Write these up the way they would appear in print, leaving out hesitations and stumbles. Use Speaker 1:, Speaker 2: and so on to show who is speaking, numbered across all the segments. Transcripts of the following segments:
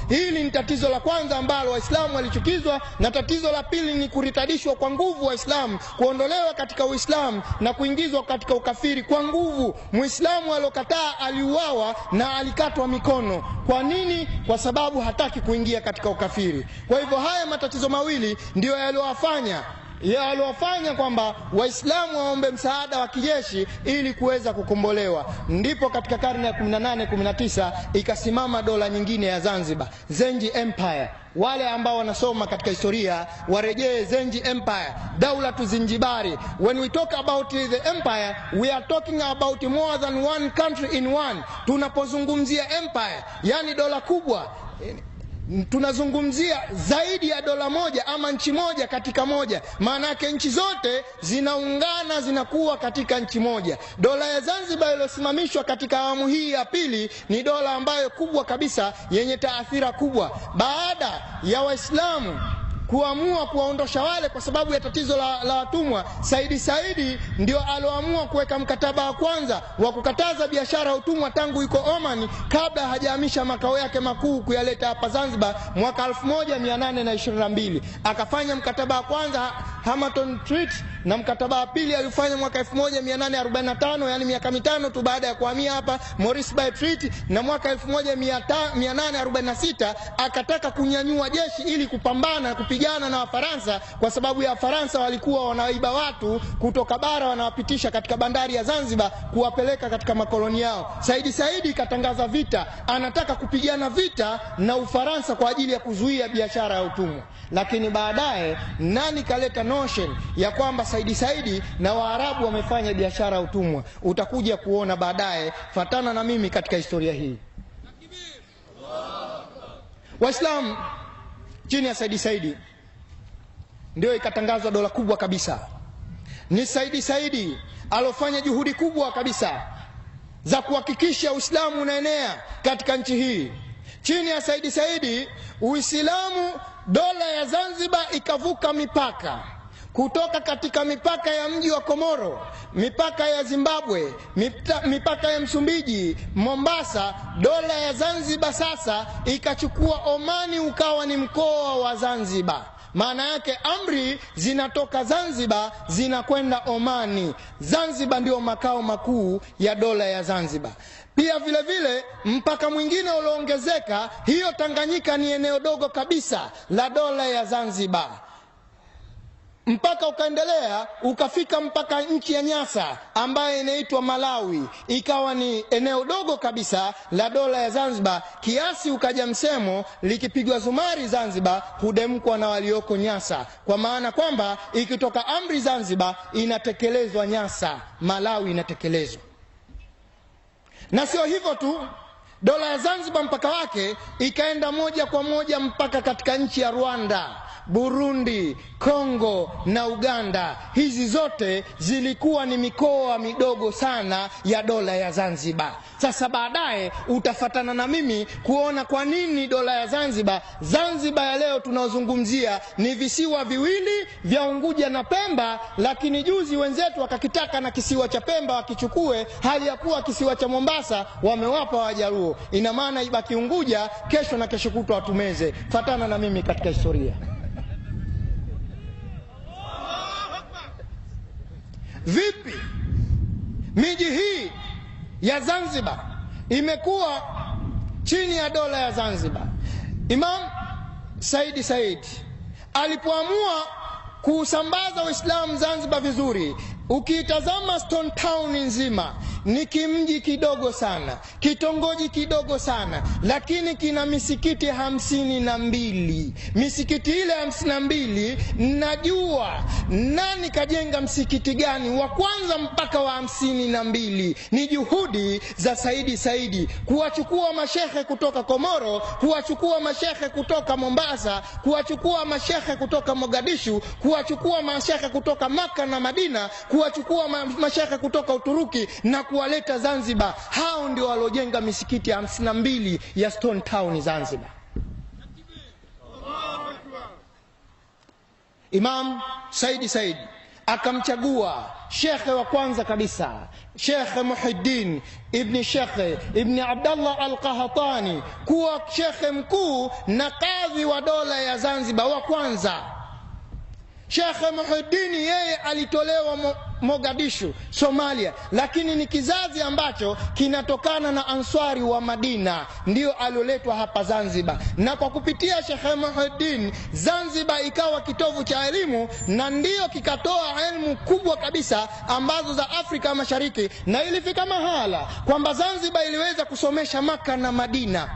Speaker 1: Hili ni tatizo la kwanza ambalo Waislamu walichukizwa, na tatizo la pili ni kuritadishwa kwa nguvu Waislamu, kuondolewa katika Uislamu na kuingizwa katika ukafiri kwa nguvu. Muislamu alokataa aliuawa na alikatwa mikono. Kwa nini? Kwa sababu hataki kuingia katika ukafiri. Kwa hivyo haya matatizo mawili ndio yaliyowafanya kwamba Waislamu waombe msaada wa kijeshi ili kuweza kukombolewa. Ndipo katika karne ya 18 19 ikasimama dola nyingine ya Zanzibar, Zenji Empire. Wale ambao wanasoma katika historia warejee Zenji Empire, Daulatu Zinjibari. When we talk about the empire, we are talking about more than one country in one. Tunapozungumzia empire, yani dola kubwa, tunazungumzia zaidi ya dola moja ama nchi moja katika moja. Maana yake nchi zote zinaungana, zinakuwa katika nchi moja. Dola ya Zanzibar iliyosimamishwa katika awamu hii ya pili ni dola ambayo kubwa kabisa, yenye taathira kubwa. Baada ya Waislamu kuamua kuwaondosha wale kwa sababu ya tatizo la watumwa, Saidi ndio aloamua kuweka mkataba wa kwanza wa kukataza biashara ya utumwa tangu yuko Oman, kabla hajahamisha makao yake makuu kuyaleta hapa Zanzibar mwaka 1822. Akafanya mkataba wa kwanza Hamilton Treaty, na mkataba wa pili alifanya mwaka 1845, yani miaka mitano tu baada ya kuhamia hapa, Morris Bay Treaty. Na mwaka 1846 akataka kunyanyua jeshi ili kupambana kupigana na Wafaransa, kwa sababu ya Wafaransa walikuwa wanaiba watu kutoka bara, wanawapitisha katika bandari ya Zanzibar kuwapeleka katika makoloni yao. Saidi katangaza vita, anataka kupigana vita na Ufaransa kwa ajili ya kuzuia biashara ya utumwa. Lakini baadaye nani kaleta notion ya kwamba Saidi na Waarabu wamefanya biashara ya utumwa? Utakuja kuona baadaye, fatana na mimi katika historia hii. Waislamu chini ya Saidi ndio ikatangazwa dola kubwa kabisa. Ni Saidi alofanya juhudi kubwa kabisa za kuhakikisha Uislamu unaenea katika nchi hii. Chini ya Saidi Uislamu, dola ya Zanzibar ikavuka mipaka, kutoka katika mipaka ya mji wa Komoro, mipaka ya Zimbabwe, mipaka ya Msumbiji, Mombasa. Dola ya Zanzibar sasa ikachukua Omani, ukawa ni mkoa wa Zanzibar. Maana yake amri zinatoka Zanzibar zinakwenda Omani. Zanzibar ndio makao makuu ya dola ya Zanzibar. Pia vile vile mpaka mwingine ulioongezeka, hiyo Tanganyika ni eneo dogo kabisa la dola ya Zanzibar. Mpaka ukaendelea ukafika mpaka nchi ya Nyasa ambayo inaitwa Malawi, ikawa ni eneo dogo kabisa la dola ya Zanzibar, kiasi ukaja msemo likipigwa zumari Zanzibar hudemkwa na walioko Nyasa, kwa maana kwamba ikitoka amri Zanzibar inatekelezwa Nyasa, Malawi inatekelezwa. Na sio hivyo tu, dola ya Zanzibar mpaka wake ikaenda moja kwa moja mpaka katika nchi ya Rwanda, Burundi, Kongo na Uganda. Hizi zote zilikuwa ni mikoa midogo sana ya dola ya Zanzibar. Sasa baadaye utafatana na mimi kuona kwa nini dola ya Zanzibar ya leo tunaozungumzia ni visiwa viwili vya Unguja na Pemba, lakini juzi wenzetu wakakitaka na kisiwa cha Pemba wakichukue, hali ya kuwa kisiwa cha Mombasa wamewapa Wajaruo. Ina maana ibaki Unguja, kesho na kesho kutwa watumeze. Fatana na mimi katika historia. Vipi miji hii ya Zanzibar imekuwa chini ya dola ya Zanzibar? Imam Said alipoamua kusambaza Uislamu Zanzibar vizuri, ukiitazama Stone Town nzima ni kimji kidogo sana, kitongoji kidogo sana, lakini kina misikiti 52. Misikiti ile 52, najua nani kajenga msikiti gani wa kwanza mpaka wa 52. Ni juhudi za Saidi kuwachukua mashehe kutoka Komoro, kuwachukua mashehe kutoka Mombasa, kuwachukua mashehe kutoka Mogadishu, kuwachukua mashehe kutoka Maka na Madina, kuwachukua mashehe kutoka Uturuki na kuwaleta Zanzibar. Hao ndio walojenga misikiti 52 ya Stone Town Zanzibar. Imam Said akamchagua shekhe wa kwanza kabisa, Sheikh Muhiddin ibn Abdallah al-Qahtani kuwa shekhe mkuu na kadhi wa dola ya Zanzibar wa kwanza. Sheikh Muhiddin yeye alitolewa Mogadishu, Somalia, lakini ni kizazi ambacho kinatokana na Answari wa Madina, ndio alioletwa hapa Zanzibar. Na kwa kupitia Sheikh Muhiddin, Zanzibar ikawa kitovu cha elimu, na ndio kikatoa elimu kubwa kabisa ambazo za Afrika Mashariki, na ilifika mahala kwamba Zanzibar iliweza kusomesha Maka na Madina,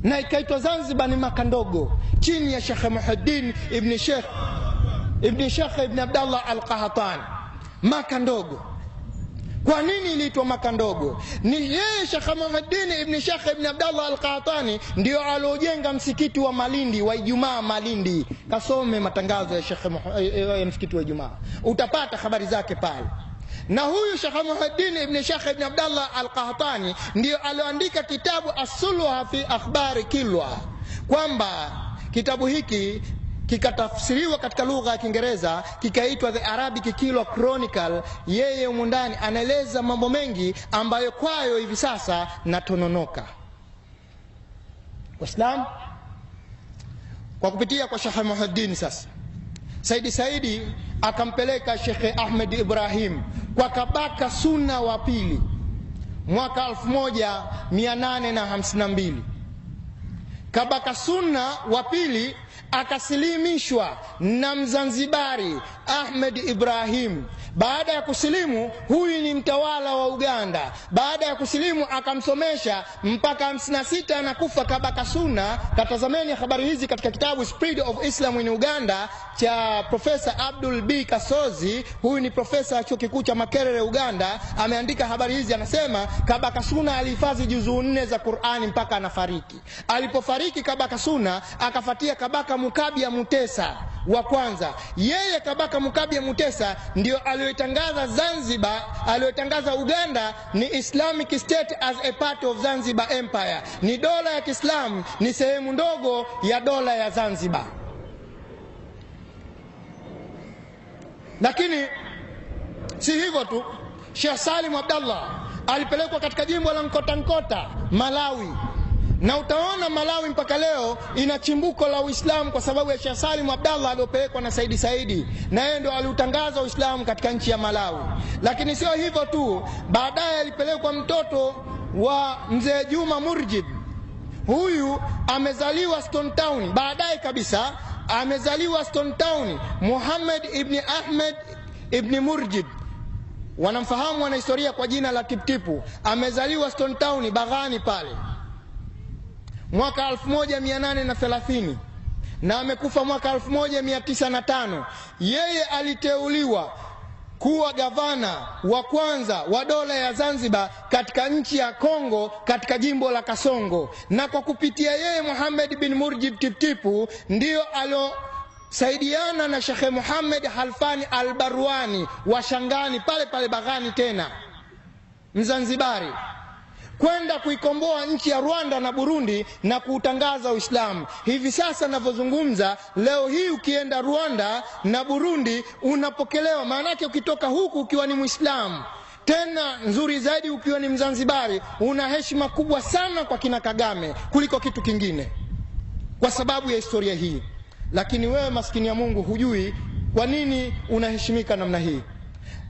Speaker 1: na ikaitwa Zanzibar ni Maka ndogo chini ya Sheikh Muhiddin ibn Abdallah al-Qahtani. Maka ndogo. Kwa nini iliitwa Maka ndogo? Ni yeye Sheikh Muhiddin ibn Abdallah al-Qahtani ndio aliojenga msikiti wa Malindi wa Ijumaa Malindi. Kasome matangazo ya Sheikh msikiti wa Ijumaa, utapata habari zake pale. Na huyu Sheikh Muhiddin ibn Abdallah al-Qahtani ndio alioandika kitabu As-Sulha fi Akhbari Kilwa, kwamba kitabu hiki kikatafsiriwa katika lugha ya Kiingereza kikaitwa The Arabic Kilwa Chronicle. Yeye mundani anaeleza mambo mengi ambayo kwayo hivi sasa natononoka. Waislamu, kwa kupitia kwa Sheikh Muhiddin sasa Saidi akampeleka Sheikh Ahmed Ibrahim kwa Kabaka Sunna wa pili mwaka 1852. Kabaka Sunna wa pili akasilimishwa na Mzanzibari Ahmed Ibrahim. Baada ya kusilimu, huyu ni mtawala wa Uganda. Baada ya kusilimu akamsomesha mpaka 56 anakufa Kabaka Sunna. Katazameni habari hizi katika kitabu Spread of Islam in Uganda cha Professor Abdul B. Kasozi. Huyu ni profesa wa chuo kikuu cha Makerere Uganda, ameandika habari hizi. Anasema Kabaka Sunna alihifadhi juzuu 4 za Qur'ani mpaka anafariki. Alipofariki Kabaka Sunna akafuatia Kabaka Mukabya Mutesa wa kwanza. Yeye Kabaka Mukabya Mutesa ndio aliyotangaza Zanzibar, aliyotangaza Uganda ni Islamic State as a part of Zanzibar Empire, ni dola ya Kiislamu, ni sehemu ndogo ya dola ya Zanzibar. Lakini si hivyo tu, Sheikh Salim Abdallah alipelekwa katika jimbo la Nkota Malawi, na utaona Malawi mpaka leo ina chimbuko la Uislamu kwa sababu ya Sheikh Salim Abdallah aliyopelekwa na Saidi, na yeye ndio aliutangaza Uislamu katika nchi ya Malawi. Lakini sio hivyo tu, baadaye alipelekwa mtoto wa Mzee Juma Murjid. Huyu amezaliwa Stone Town, baadaye kabisa amezaliwa Stone Town, Muhammad ibn Ahmed ibn Murjid. Wanamfahamu wana historia kwa jina la Tiptipu. Amezaliwa Stone Town Baghani pale mwaka 1830 na amekufa mwaka 1905. Yeye aliteuliwa kuwa gavana wa kwanza wa dola ya Zanzibar katika nchi ya Kongo, katika jimbo la Kasongo, na kwa kupitia yeye Muhammad bin Murjid Tiptipu ndio saidiana na Sheikh Muhammad Halfani al-Barwani wa Shangani pale Baghani tena Mzanzibari, kwenda kuikomboa nchi ya Rwanda na Burundi na kuutangaza Uislamu. Hivi sasa ninavyozungumza leo hii, ukienda Rwanda na Burundi unapokelewa. Maana yake ukitoka huku ukiwa ni Muislamu, tena nzuri zaidi ukiwa ni Mzanzibari, una heshima kubwa sana kwa kina Kagame kuliko kitu kingine, kwa sababu ya historia hii. Lakini wewe maskini ya Mungu hujui kwa nini unaheshimika namna hii.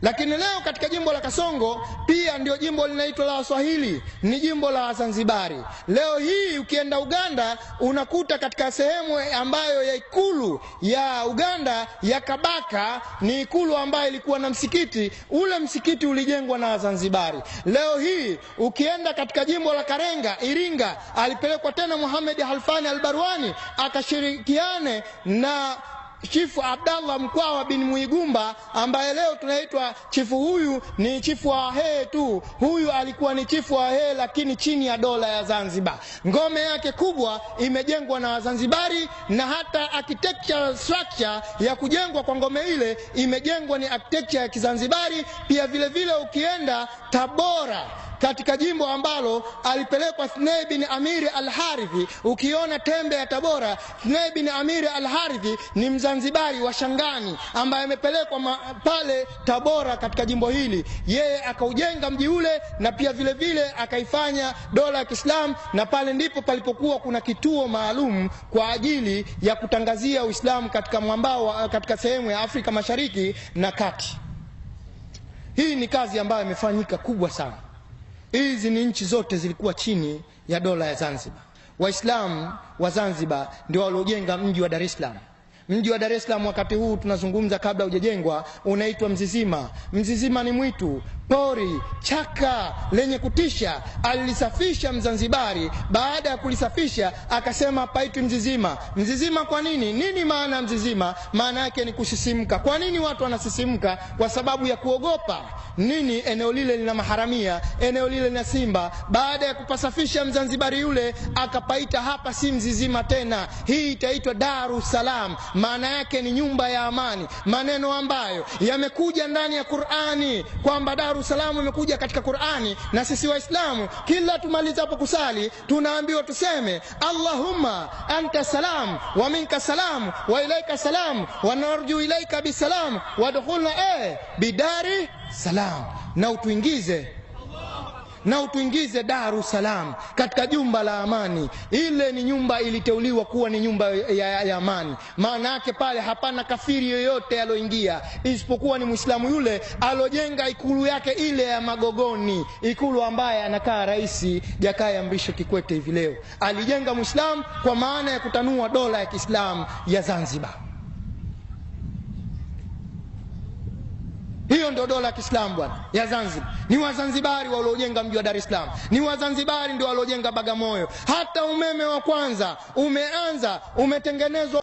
Speaker 1: Lakini leo katika jimbo la Kasongo pia ndio jimbo linaitwa la Waswahili, ni jimbo la Wazanzibari. Leo hii ukienda Uganda unakuta katika sehemu ambayo ya ikulu ya Uganda ya Kabaka, ni ikulu ambayo ilikuwa na msikiti. Ule msikiti ulijengwa na Wazanzibari. Leo hii ukienda katika jimbo la Karenga, Iringa, alipelekwa tena Muhammad Halfani al-Barwani akashirikiane na Chifu Abdallah Mkwawa bin Muigumba, ambaye leo tunaitwa chifu. Huyu ni chifu wa Wahehe tu. Huyu alikuwa ni chifu wa Wahehe lakini chini ya dola ya Zanzibar. Ngome yake kubwa imejengwa na Wazanzibari, na hata architecture structure ya kujengwa kwa ngome ile imejengwa ni architecture ya Kizanzibari. Pia vile vile ukienda Tabora, katika jimbo ambalo alipelekwa Thnei bin Amir al-Harithi. Ukiona tembe ya Tabora, Thnei bin Amir al-Harithi ni Mzanzibari wa Shangani ambaye amepelekwa pale Tabora katika jimbo hili. Yeye akaujenga mji ule na pia vile vile akaifanya dola ya Kiislamu, na pale ndipo palipokuwa kuna kituo maalum kwa ajili ya kutangazia Uislamu katika mwambao, katika sehemu ya Afrika Mashariki na Kati. Hii ni kazi ambayo imefanyika kubwa sana. Hizi ni nchi zote zilikuwa chini ya dola ya Zanzibar. Waislamu wa Zanzibar ndio waliojenga mji wa Dar es Salaam. Mji wa Dar es Salaam wakati huu tunazungumza, kabla hujajengwa, unaitwa Mzizima. Mzizima ni mwitu, pori, chaka lenye kutisha. Alilisafisha Mzanzibari. Baada ya kulisafisha akasema paitwi Mzizima. Mzizima kwa nini? Nini maana Mzizima? Maana yake ni kusisimka. Kwa nini watu wanasisimka? Kwa sababu ya kuogopa nini? Eneo lile lina maharamia, eneo lile lina simba. Baada ya kupasafisha Mzanzibari yule akapaita, hapa si Mzizima tena, hii itaitwa Darus Salam. Maana yake ni nyumba ya amani, maneno ambayo yamekuja ndani ya Qur'ani, kwamba Darus Salam imekuja katika Qur'ani. Na sisi Waislamu kila tumalizapo kusali tunaambiwa tuseme Allahumma anta salam wa minka salam wa ilaika salam wa narju ilaika bisalam wa dukhulna bidari salam. Na utuingize Darus Salam, katika jumba la amani. Ile ni nyumba iliteuliwa kuwa ni nyumba ya amani. Maana yake pale hapana kafiri yoyote aloingia, isipokuwa ni Muislamu yule alojenga ikulu yake ile ya Magogoni, ikulu ambaye anakaa Rais Jakaya Mrisho Kikwete hivi leo. Alijenga Muislamu kwa maana ya kutanua dola ya Kiislamu ya Zanzibar. Hiyo ndio dola ya Kiislamu bwana ya Zanzibar. Ni Wazanzibari waliojenga mji wa Dar es Salaam. Ni Wazanzibari ndio waliojenga Bagamoyo. Hata umeme wa kwanza umetengenezwa